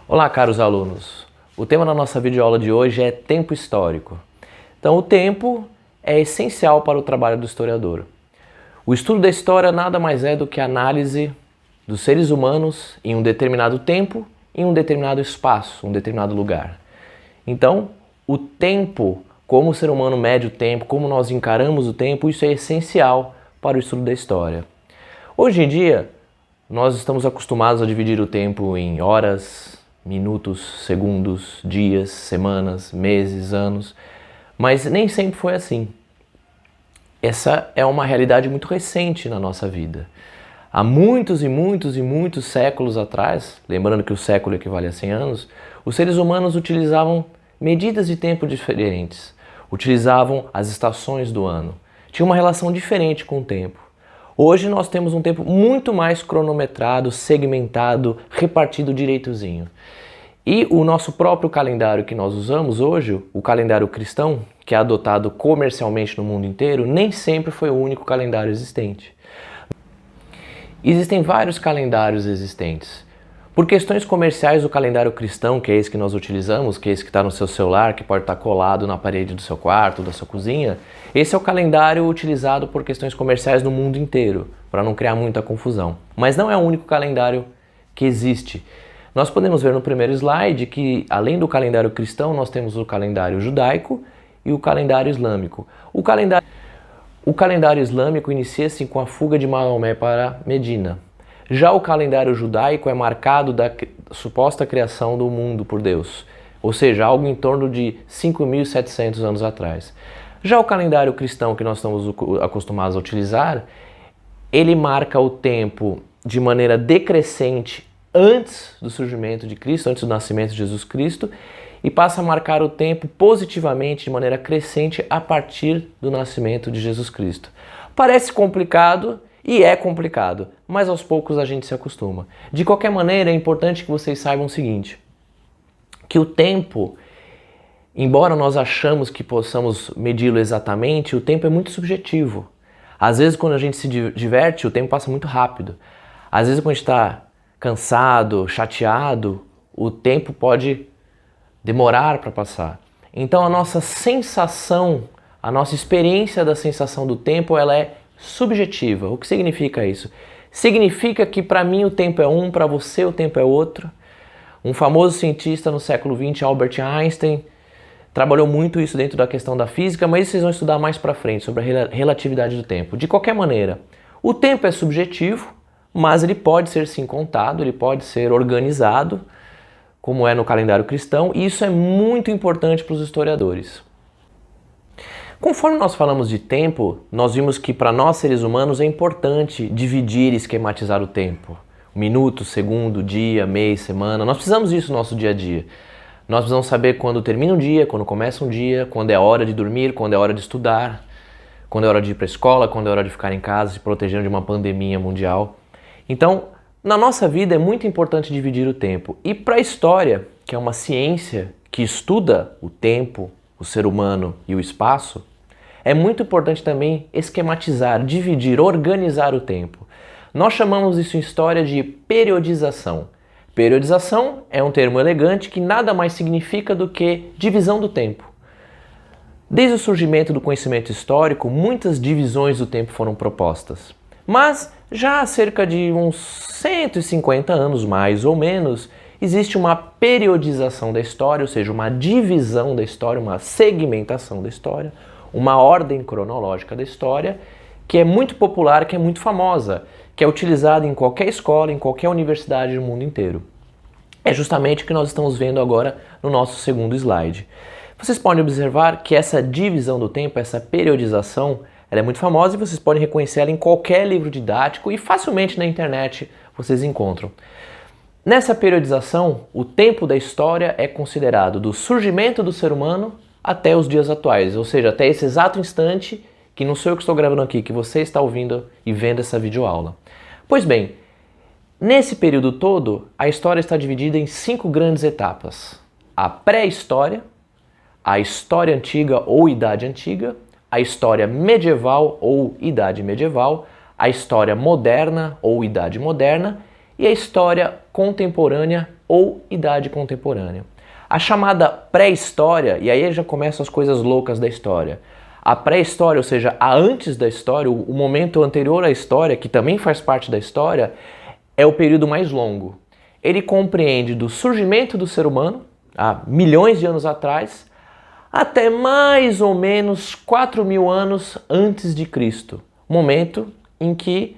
Olá, caros alunos! O tema da nossa videoaula de hoje é tempo histórico. Então, o tempo é essencial para o trabalho do historiador. O estudo da história nada mais é do que a análise dos seres humanos em um determinado tempo, em um determinado espaço, um determinado lugar. Então, o tempo, como o ser humano mede o tempo, como nós encaramos o tempo, isso é essencial para o estudo da história. Hoje em dia, nós estamos acostumados a dividir o tempo em horas, minutos, segundos, dias, semanas, meses, anos, mas nem sempre foi assim. Essa é uma realidade muito recente na nossa vida. Há muitos e muitos e muitos séculos atrás, lembrando que o século equivale a 100 anos, os seres humanos utilizavam medidas de tempo diferentes, utilizavam as estações do ano, tinham uma relação diferente com o tempo. Hoje nós temos um tempo muito mais cronometrado, segmentado, repartido direitozinho. E o nosso próprio calendário que nós usamos hoje, o calendário cristão, que é adotado comercialmente no mundo inteiro, nem sempre foi o único calendário existente. Existem vários calendários existentes. Por questões comerciais, o calendário cristão, que é esse que nós utilizamos, que é esse que está no seu celular, que pode estar colado na parede do seu quarto, da sua cozinha, esse é o calendário utilizado por questões comerciais no mundo inteiro, para não criar muita confusão. Mas não é o único calendário que existe. Nós podemos ver no primeiro slide que, além do calendário cristão, nós temos o calendário judaico e o calendário islâmico. O calendário islâmico inicia-se com a fuga de Maomé para Medina. Já o calendário judaico é marcado da suposta criação do mundo por Deus, ou seja, algo em torno de 5.700 anos atrás. Já o calendário cristão que nós estamos acostumados a utilizar, ele marca o tempo de maneira decrescente antes do surgimento de Cristo, antes do nascimento de Jesus Cristo, e passa a marcar o tempo positivamente, de maneira crescente, a partir do nascimento de Jesus Cristo. Parece complicado, e é complicado, mas aos poucos a gente se acostuma. De qualquer maneira, é importante que vocês saibam o seguinte, que o tempo, embora nós achamos que possamos medi-lo exatamente, o tempo é muito subjetivo. Às vezes, quando a gente se diverte, o tempo passa muito rápido. Às vezes, quando a gente está cansado, chateado, o tempo pode demorar para passar. Então, a nossa sensação, a nossa experiência da sensação do tempo, ela é subjetiva. O que significa isso? Significa que para mim o tempo é um, para você o tempo é outro. Um famoso cientista no século XX, Albert Einstein, trabalhou muito isso dentro da questão da física, mas vocês vão estudar mais para frente sobre a relatividade do tempo. De qualquer maneira, o tempo é subjetivo, mas ele pode ser sim contado, ele pode ser organizado, como é no calendário cristão, e isso é muito importante para os historiadores. Conforme nós falamos de tempo, nós vimos que para nós seres humanos é importante dividir e esquematizar o tempo. Minuto, segundo, dia, mês, semana. Nós precisamos disso no nosso dia a dia. Nós precisamos saber quando termina um dia, quando começa um dia, quando é hora de dormir, quando é hora de estudar, quando é hora de ir para a escola, quando é hora de ficar em casa, se protegendo de uma pandemia mundial. Então, na nossa vida é muito importante dividir o tempo. E para a história, que é uma ciência que estuda o tempo, o ser humano e o espaço, é muito importante também esquematizar, dividir, organizar o tempo. Nós chamamos isso em história de periodização. Periodização é um termo elegante que nada mais significa do que divisão do tempo. Desde o surgimento do conhecimento histórico, muitas divisões do tempo foram propostas. Mas já há cerca de uns 150 anos, mais ou menos, existe uma periodização da história, ou seja, uma divisão da história, uma segmentação da história, uma ordem cronológica da história, que é muito popular, que é muito famosa, que é utilizada em qualquer escola, em qualquer universidade do mundo inteiro. É justamente o que nós estamos vendo agora no nosso segundo slide. Vocês podem observar que essa divisão do tempo, essa periodização, ela é muito famosa e vocês podem reconhecer ela em qualquer livro didático e facilmente na internet vocês encontram. Nessa periodização, o tempo da história é considerado do surgimento do ser humano até os dias atuais, ou seja, até esse exato instante, que não sou eu que estou gravando aqui, que você está ouvindo e vendo essa videoaula. Pois bem, nesse período todo, a história está dividida em 5 grandes etapas. A pré-história, a história antiga ou idade antiga, a história medieval ou idade medieval, a história moderna ou idade moderna e a história contemporânea ou idade contemporânea. A chamada pré-história, e aí já começam as coisas loucas da história. A pré-história, ou seja, a antes da história, o momento anterior à história, que também faz parte da história, é o período mais longo. Ele compreende do surgimento do ser humano, há milhões de anos atrás, até mais ou menos 4.000 anos antes de Cristo, momento em que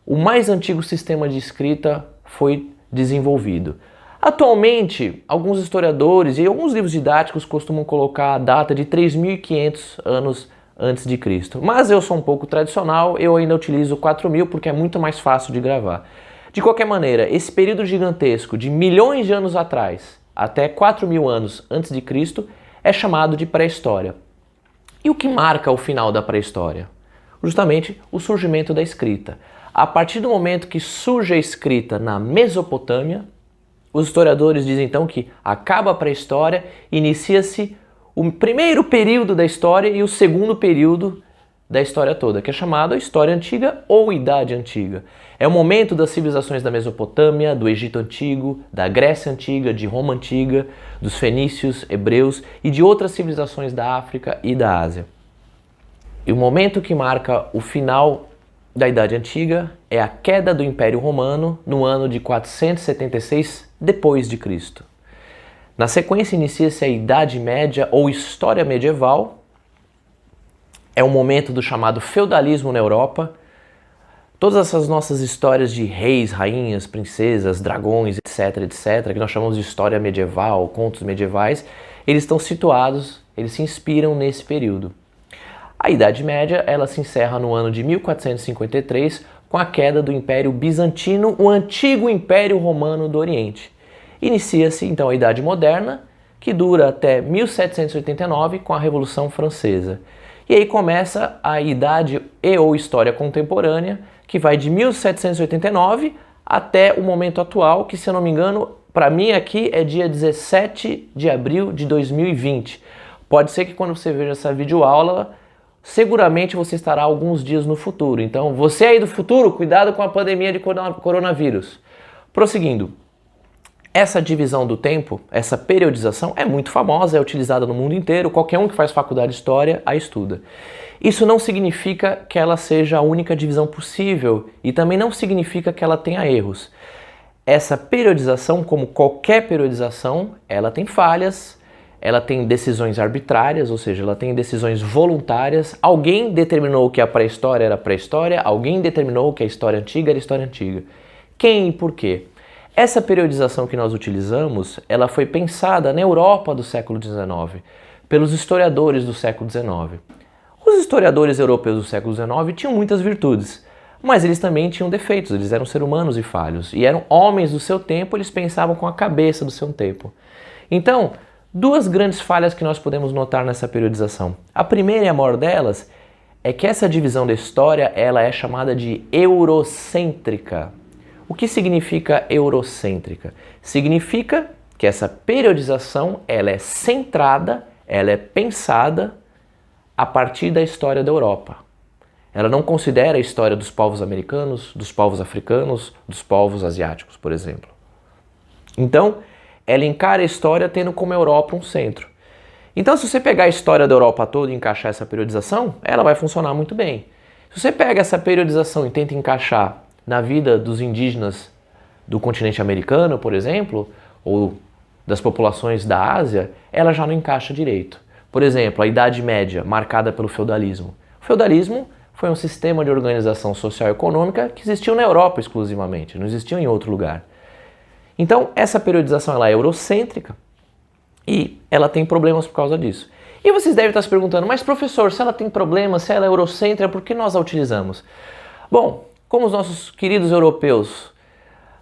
o mais antigo sistema de escrita foi desenvolvido. Atualmente, alguns historiadores e alguns livros didáticos costumam colocar a data de 3.500 anos antes de Cristo. Mas eu sou um pouco tradicional, eu ainda utilizo 4.000 porque é muito mais fácil de gravar. De qualquer maneira, esse período gigantesco de milhões de anos atrás até 4.000 anos antes de Cristo é chamado de pré-história. E o que marca o final da pré-história? Justamente o surgimento da escrita. A partir do momento que surge a escrita na Mesopotâmia, os historiadores dizem então que acaba a pré-história, inicia-se o primeiro período da história e o segundo período da história toda, que é chamado a História Antiga ou Idade Antiga. É o momento das civilizações da Mesopotâmia, do Egito Antigo, da Grécia Antiga, de Roma Antiga, dos fenícios, hebreus e de outras civilizações da África e da Ásia. E o momento que marca o final da Idade Antiga é a queda do Império Romano no ano de 476 depois de Cristo. Na sequência inicia-se a Idade Média ou História Medieval. É o momento do chamado feudalismo na Europa. Todas essas nossas histórias de reis, rainhas, princesas, dragões, etc, que nós chamamos de história medieval, contos medievais, eles estão situados, eles se inspiram nesse período. A Idade Média, ela se encerra no ano de 1453 com a queda do Império Bizantino, o antigo Império Romano do Oriente. Inicia-se então a Idade Moderna, que dura até 1789 com a Revolução Francesa. E aí começa a Idade e ou História Contemporânea, que vai de 1789 até o momento atual, que se eu não me engano, para mim aqui é dia 17 de abril de 2020. Pode ser que quando você veja essa videoaula, seguramente você estará alguns dias no futuro. Então, você aí do futuro, cuidado com a pandemia de coronavírus. Prosseguindo, essa divisão do tempo, essa periodização é muito famosa, é utilizada no mundo inteiro, qualquer um que faz faculdade de história a estuda. Isso não significa que ela seja a única divisão possível e também não significa que ela tenha erros. Essa periodização, como qualquer periodização, ela tem falhas, ela tem decisões arbitrárias, ou seja, ela tem decisões voluntárias. Alguém determinou que a pré-história era pré-história, alguém determinou que a história antiga era história antiga. Quem e por quê? Essa periodização que nós utilizamos, ela foi pensada na Europa do século XIX, pelos historiadores do século XIX. Os historiadores europeus do século XIX tinham muitas virtudes, mas eles também tinham defeitos, eles eram seres humanos e falhos, e eram homens do seu tempo, eles pensavam com a cabeça do seu tempo. Então, duas grandes falhas que nós podemos notar nessa periodização. A primeira e a maior delas é que essa divisão da história ela é chamada de eurocêntrica. O que significa eurocêntrica? Significa que essa periodização ela é centrada, ela é pensada a partir da história da Europa. Ela não considera a história dos povos americanos, dos povos africanos, dos povos asiáticos, por exemplo. Então, ela encara a história tendo como Europa um centro. Então, se você pegar a história da Europa toda e encaixar essa periodização, ela vai funcionar muito bem. Se você pega essa periodização e tenta encaixar na vida dos indígenas do continente americano, por exemplo, ou das populações da Ásia, ela já não encaixa direito. Por exemplo, a Idade Média, marcada pelo feudalismo. O feudalismo foi um sistema de organização social e econômica que existiu na Europa exclusivamente, não existiu em outro lugar. Então, essa periodização ela é eurocêntrica e ela tem problemas por causa disso. E vocês devem estar se perguntando, mas professor, se ela tem problemas, se ela é eurocêntrica, por que nós a utilizamos? Bom, como os nossos queridos europeus,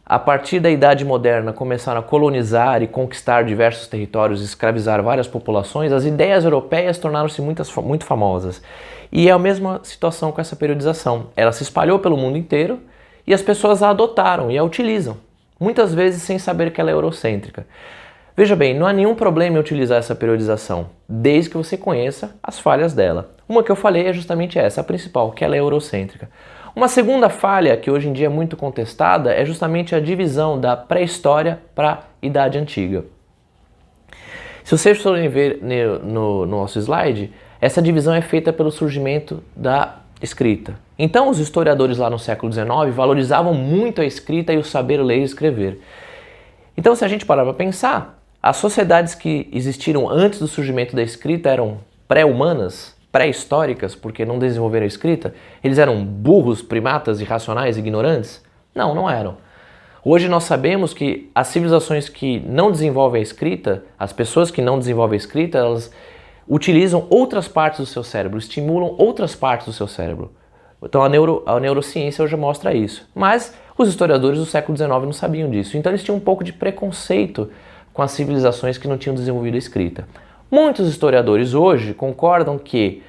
a partir da Idade Moderna, começaram a colonizar e conquistar diversos territórios e escravizar várias populações, as ideias europeias tornaram-se muito famosas. E é a mesma situação com essa periodização. Ela se espalhou pelo mundo inteiro e as pessoas a adotaram e a utilizam, muitas vezes sem saber que ela é eurocêntrica. Veja bem, não há nenhum problema em utilizar essa periodização, desde que você conheça as falhas dela. Uma que eu falei é justamente essa, a principal, que ela é eurocêntrica. Uma segunda falha, que hoje em dia é muito contestada, é justamente a divisão da pré-história para a Idade Antiga. Se vocês forem ver no nosso slide, essa divisão é feita pelo surgimento da escrita. Então, os historiadores lá no século XIX valorizavam muito a escrita e o saber ler e escrever. Então, se a gente parar para pensar, as sociedades que existiram antes do surgimento da escrita eram pré-humanas, pré-históricas, porque não desenvolveram a escrita? Eles eram burros, primatas, irracionais, ignorantes? Não, não eram. Hoje nós sabemos que as civilizações que não desenvolvem a escrita, as pessoas que não desenvolvem a escrita, elas utilizam outras partes do seu cérebro, estimulam outras partes do seu cérebro. Então a neurociência hoje mostra isso. Mas os historiadores do século XIX não sabiam disso. Então eles tinham um pouco de preconceito com as civilizações que não tinham desenvolvido a escrita. Muitos historiadores hoje concordam que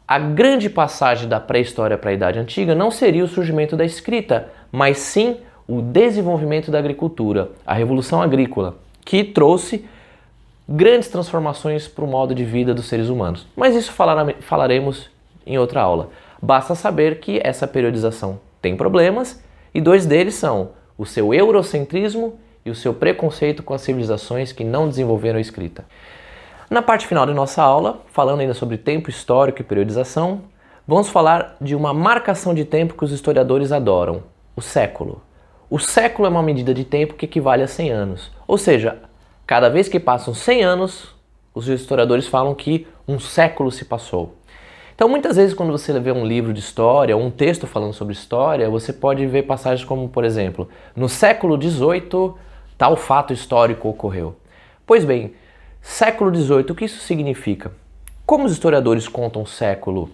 a grande passagem da pré-história para a Idade Antiga não seria o surgimento da escrita, mas sim o desenvolvimento da agricultura, a Revolução Agrícola, que trouxe grandes transformações para o modo de vida dos seres humanos. Mas isso falaremos em outra aula. Basta saber que essa periodização tem problemas e dois deles são o seu eurocentrismo e o seu preconceito com as civilizações que não desenvolveram a escrita. Na parte final da nossa aula, falando ainda sobre tempo histórico e periodização, vamos falar de uma marcação de tempo que os historiadores adoram, o século. O século é uma medida de tempo que equivale a 100 anos. Ou seja, cada vez que passam 100 anos, os historiadores falam que um século se passou. Então, muitas vezes, quando você vê um livro de história, ou um texto falando sobre história, você pode ver passagens como, por exemplo, no século XVIII, tal fato histórico ocorreu. Pois bem, século XVIII, o que isso significa? Como os historiadores contam o século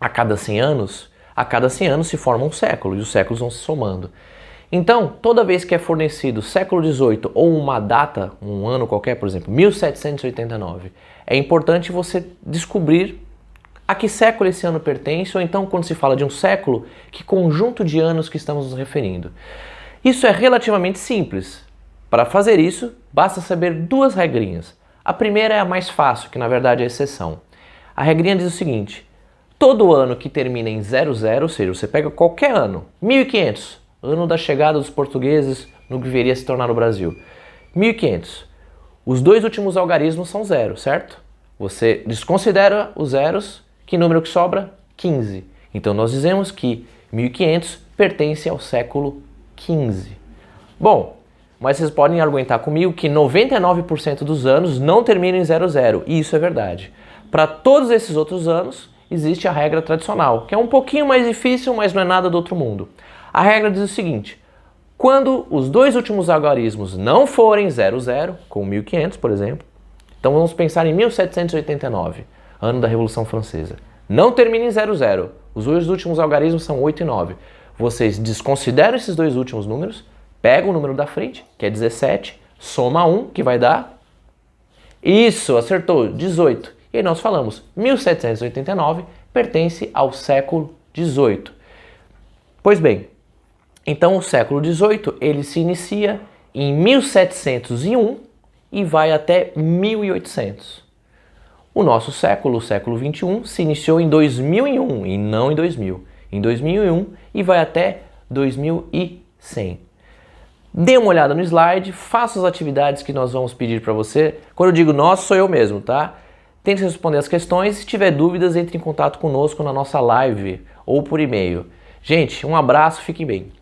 a cada 100 anos se forma um século, e os séculos vão se somando. Então, toda vez que é fornecido século XVIII ou uma data, um ano qualquer, por exemplo, 1789, é importante você descobrir a que século esse ano pertence, ou então, quando se fala de um século, que conjunto de anos que estamos nos referindo. Isso é relativamente simples. Para fazer isso, basta saber duas regrinhas. A primeira é a mais fácil, que na verdade é a exceção. A regrinha diz o seguinte: todo ano que termina em 00, ou seja, você pega qualquer ano, 1500, ano da chegada dos portugueses no que viria a se tornar o Brasil. 1500. Os dois últimos algarismos são zero, certo? Você desconsidera os zeros, que número que sobra? 15. Então nós dizemos que 1500 pertence ao século XV. Bom, mas vocês podem argumentar comigo que 99% dos anos não terminam em 00, e isso é verdade. Para todos esses outros anos, existe a regra tradicional, que é um pouquinho mais difícil, mas não é nada do outro mundo. A regra diz o seguinte: quando os dois últimos algarismos não forem 00, como 1500, por exemplo, então vamos pensar em 1789, ano da Revolução Francesa. Não termina em 00, os dois últimos algarismos são 8 e 9. Vocês desconsideram esses dois últimos números, pegam o número da frente, que é 17, soma 1, que vai dar... Isso, acertou, 18. E aí nós falamos, 1789 pertence ao século XVIII. Pois bem, então o século XVIII ele se inicia em 1701 e vai até 1800. O nosso século, o século XXI, se iniciou em 2001 e não em 2000. Em 2001 e vai até 2100. Dê uma olhada no slide, faça as atividades que nós vamos pedir para você. Quando eu digo nós, sou eu mesmo, tá? Tente responder as questões. Se tiver dúvidas, entre em contato conosco na nossa live ou por e-mail. Gente, um abraço, fiquem bem.